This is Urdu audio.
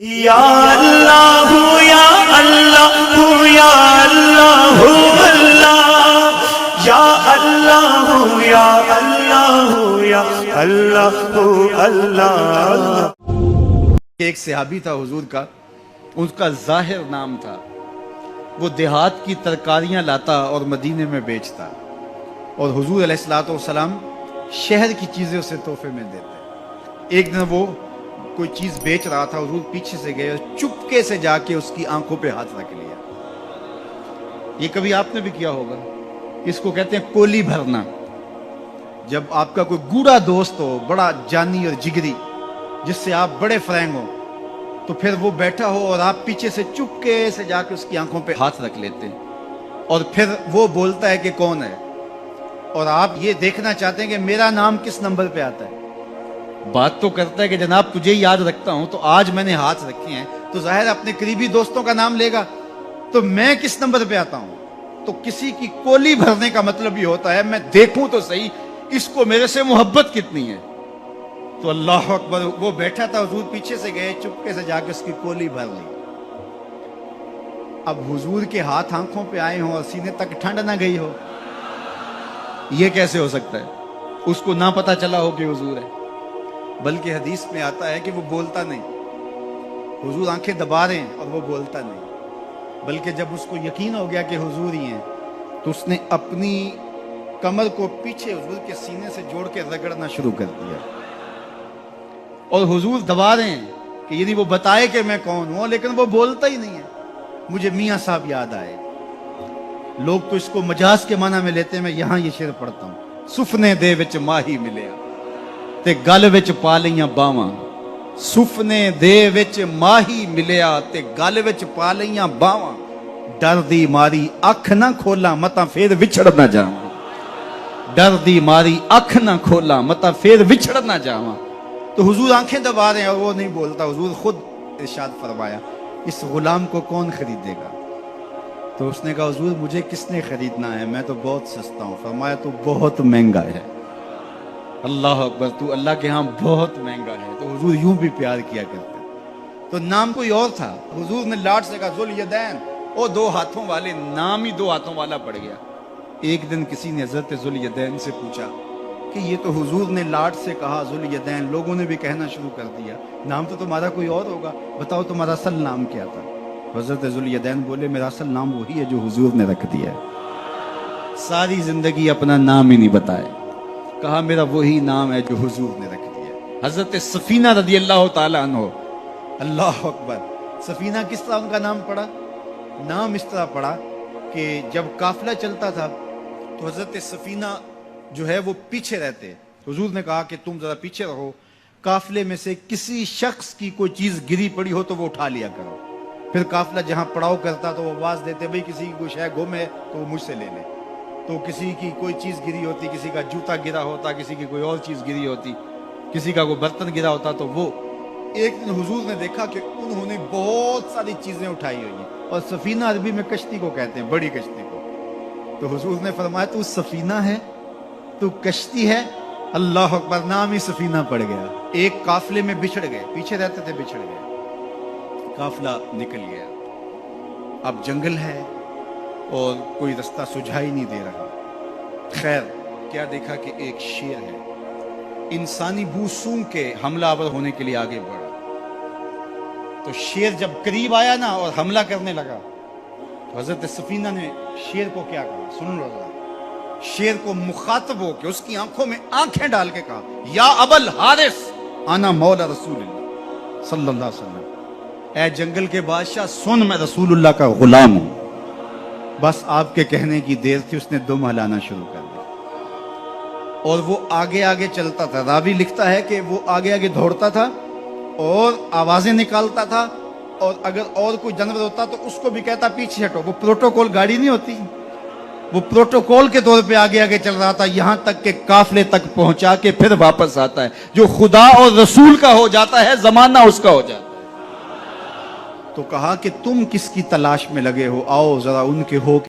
یا اللہ یا اللہ یا اللہ اللہ یا اللہ یا اللہ یا اللہ اللہ۔ ایک صحابی تھا حضور کا، اس کا ظاہر نام تھا، وہ دیہات کی ترکاریاں لاتا اور مدینے میں بیچتا، اور حضور علیہ الصلوۃ والسلام شہر کی چیزیں اسے تحفے میں دیتے۔ ایک دن وہ کوئی چیز بیچ رہا تھا، حضور پیچھے سے گئے اور چپکے سے جا کے اس کی آنکھوں پہ ہاتھ رکھ لیا۔ یہ کبھی آپ نے بھی کیا ہوگا، اس کو کہتے ہیں کولی بھرنا۔ جب آپ کا کوئی گوڑا دوست ہو، بڑا جانی اور جگری، جس سے آپ بڑے فرینگ ہو، تو پھر وہ بیٹھا ہو اور آپ پیچھے سے چپکے سے جا کے اس کی آنکھوں پہ ہاتھ رکھ لیتے ہیں، اور پھر وہ بولتا ہے کہ کون ہے، اور آپ یہ دیکھنا چاہتے ہیں کہ میرا نام کس نمبر پہ آتا ہے۔ بات تو کرتا ہے کہ جناب تجھے یاد رکھتا ہوں، تو آج میں نے ہاتھ رکھے ہیں، تو ظاہر اپنے قریبی دوستوں کا نام لے گا، تو میں کس نمبر پہ آتا ہوں۔ تو کسی کی کولی بھرنے کا مطلب یہ ہوتا ہے میں دیکھوں تو صحیح اس کو میرے سے محبت کتنی ہے۔ تو اللہ اکبر، وہ بیٹھا تھا، حضور پیچھے سے گئے، چپکے سے جا کے اس کی کولی بھر لی۔ اب حضور کے ہاتھ آنکھوں پہ آئے ہوں اور سینے تک ٹھنڈ نہ گئی ہو، یہ کیسے ہو سکتا ہے؟ اس کو نہ پتا چلا ہو کہ حضور ہے، بلکہ حدیث میں آتا ہے کہ وہ بولتا نہیں، حضور آنکھیں دبا رہے ہیں اور وہ بولتا نہیں، بلکہ جب اس کو یقین ہو گیا کہ حضور ہی ہیں، تو اس نے اپنی کمر کو پیچھے حضور کے سینے سے جوڑ کے رگڑنا شروع کر دیا، اور حضور دبا رہے ہیں کہ یعنی وہ بتائے کہ میں کون ہوں، لیکن وہ بولتا ہی نہیں ہے۔ مجھے میاں صاحب یاد آئے، لوگ تو اس کو مجاز کے معنی میں لیتے ہیں، میں یہاں یہ شعر پڑھتا ہوں۔ سفنے دے وچ ماہی ملیا تے گل وچ پا لیاں باواں، سفنے دے وچ ماہی ملیا تے گل وچ پا لیاں باواں، ڈر دی ماری اکھ نہ کھولاں متاں پھر وچھڑ نہ جاواں، ڈر دی ماری اکھ نہ کھولاں متاں پھر وچھڑ نہ جاواں۔ تو حضور آنکھیں دبا رہے ہیں اور وہ نہیں بولتا۔ حضور خود ارشاد فرمایا، اس غلام کو کون خریدے گا؟ تو اس نے کہا حضور مجھے کس نے خریدنا ہے، میں تو بہت سستا ہوں۔ فرمایا تو بہت مہنگا ہے۔ اللہ اکبر، تو اللہ کے ہاں بہت مہنگا ہے۔ تو حضور یوں بھی پیار کیا کرتے۔ تو نام کوئی اور تھا، حضور نے لاٹ سے کہا ذوالیدین، او دو ہاتھوں والے، نام ہی دو ہاتھوں والا پڑ گیا۔ ایک دن کسی نے حضرت ذوالیدین سے پوچھا کہ یہ تو حضور نے لاٹ سے کہا ذوالیدین، لوگوں نے بھی کہنا شروع کر دیا، نام تو تمہارا کوئی اور ہوگا، بتاؤ تمہارا اصل نام کیا تھا؟ حضرت ذوالیدین بولے میرا اصل نام وہی ہے جو حضور نے رکھ دیا ہے۔ ساری زندگی اپنا نام ہی نہیں بتائے، کہا میرا وہی نام ہے جو حضور نے رکھ دیا ہے۔ حضرت سفینہ رضی اللہ تعالیٰ عنہ، اللہ اکبر، سفینہ کس طرح ان کا نام پڑا؟ نام اس طرح پڑا کہ جب قافلہ چلتا تھا تو حضرت سفینہ جو ہے وہ پیچھے رہتے، حضور نے کہا کہ تم ذرا پیچھے رہو، قافلے میں سے کسی شخص کی کوئی چیز گری پڑی ہو تو وہ اٹھا لیا کرو۔ پھر قافلہ جہاں پڑاؤ کرتا تو وہ آواز دیتے بھئی کسی کی کوئی شے گم ہے تو وہ مجھ سے لے لے۔ تو کسی کی کوئی چیز گری ہوتی، کسی کا جوتا گرا ہوتا، کسی کی کوئی اور چیز گری ہوتی، کسی کا کوئی برتن گرا ہوتا، تو وہ ایک دن حضور نے دیکھا کہ انہوں نے بہت ساری چیزیں اٹھائی ہوئی ہیں، اور سفینہ عربی میں کشتی کو کہتے ہیں، بڑی کشتی کو۔ تو حضور نے فرمایا تو سفینہ ہے، تو کشتی ہے؟ اللہ اکبر، نام ہی سفینہ پڑ گیا۔ ایک قافلے میں بچھڑ گئے، پیچھے رہتے تھے، بچھڑ گئے، قافلہ نکل گیا۔ اب جنگل ہے اور کوئی رستہ سجھائی نہیں دے رہا۔ خیر کیا دیکھا کہ ایک شیر ہے، انسانی بو سونگ کے حملہ آور ہونے کے لیے آگے بڑھا۔ تو شیر جب قریب آیا نا اور حملہ کرنے لگا، تو حضرت سفینہ نے شیر کو کیا کہا، سن لو ذرا۔ شیر کو مخاطب ہو کے اس کی آنکھوں میں آنکھیں ڈال کے کہا، یا ابل حارث انا مولا رسول اللہ صلی اللہ علیہ وسلم، اے جنگل کے بادشاہ سن، میں رسول اللہ کا غلام ہوں۔ بس آپ کے کہنے کی دیر تھی، اس نے دم ہلانا شروع کر دیا، اور وہ آگے آگے چلتا تھا۔ راوی لکھتا ہے کہ وہ آگے آگے دوڑتا تھا اور آوازیں نکالتا تھا، اور اگر اور کوئی جانور ہوتا تو اس کو بھی کہتا پیچھے ہٹو۔ وہ پروٹوکول گاڑی نہیں ہوتی، وہ پروٹوکول کے طور پہ آگے آگے چل رہا تھا، یہاں تک کہ قافلے تک پہنچا کے پھر واپس آتا ہے۔ جو خدا اور رسول کا ہو جاتا ہے، زمانہ اس کا ہو جاتا ہے۔ تو کہا کہ تم کس کی تلاش میں لگے ہو، آؤ ذرا ان کے ہو